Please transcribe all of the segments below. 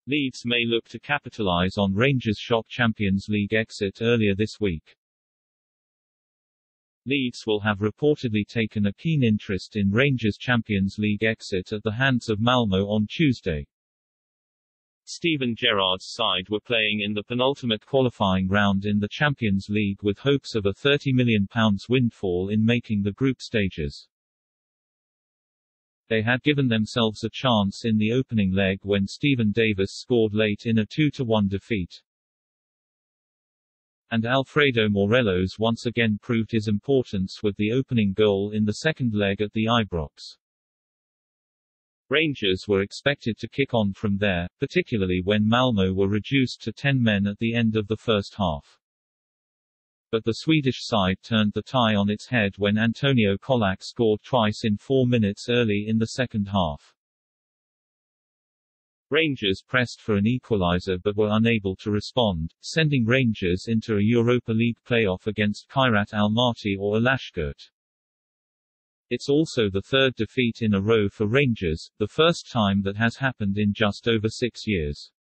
Leeds may look to capitalise on Rangers' shock Champions League exit earlier this week. Leeds will have reportedly taken a keen interest in Rangers' Champions League exit at the hands of Malmö on Tuesday. Steven Gerrard's side were playing in the penultimate qualifying round in the Champions League with hopes of a £30 million windfall in making the group stages. They had given themselves a chance in the opening leg when Stephen Davis scored late in a 2-1 defeat. And Alfredo Morelos once again proved his importance with the opening goal in the second leg at the Ibrox. Rangers were expected to kick on from there, particularly when Malmö were reduced to 10 men at the end of the first half. But the Swedish side turned the tie on its head when Antonio Colac scored twice in 4 minutes early in the second half. Rangers pressed for an equaliser but were unable to respond, sending Rangers into a Europa League playoff against Kairat Almaty or Alashkert. It's also the third defeat in a row for Rangers, the first time that has happened in just over 6 years.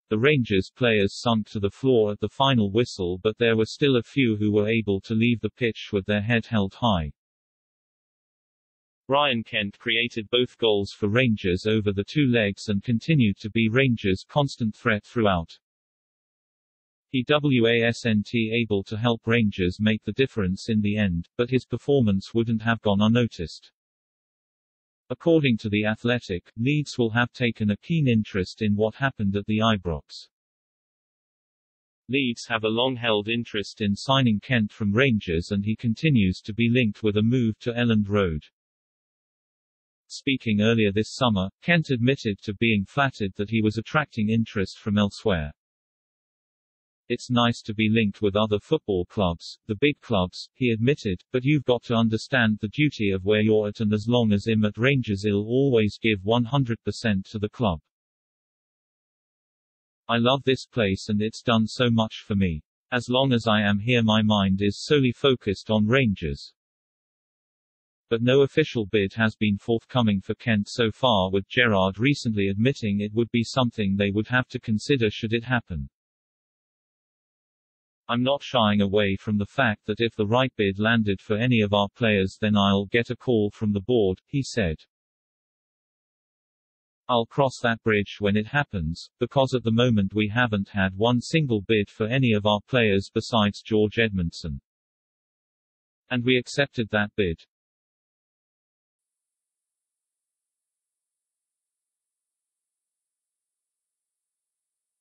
The Rangers players sunk to the floor at the final whistle, but there were still a few who were able to leave the pitch with their head held high. Ryan Kent created both goals for Rangers over the two legs and continued to be Rangers' constant threat throughout. He wasn't able to help Rangers make the difference in the end, but his performance wouldn't have gone unnoticed. According to The Athletic, Leeds will have taken a keen interest in what happened at the Ibrox. Leeds have a long-held interest in signing Kent from Rangers and he continues to be linked with a move to Elland Road. Speaking earlier this summer, Kent admitted to being flattered that he was attracting interest from elsewhere. It's nice to be linked with other football clubs, the big clubs, he admitted, but you've got to understand the duty of where you're at, and as long as I'm at Rangers I'll always give 100% to the club. I love this place and it's done so much for me. As long as I am here my mind is solely focused on Rangers. But no official bid has been forthcoming for Kent so far, with Gerrard recently admitting it would be something they would have to consider should it happen. I'm not shying away from the fact that if the right bid landed for any of our players then I'll get a call from the board, he said. I'll cross that bridge when it happens, because at the moment we haven't had one single bid for any of our players besides George Edmondson. And we accepted that bid.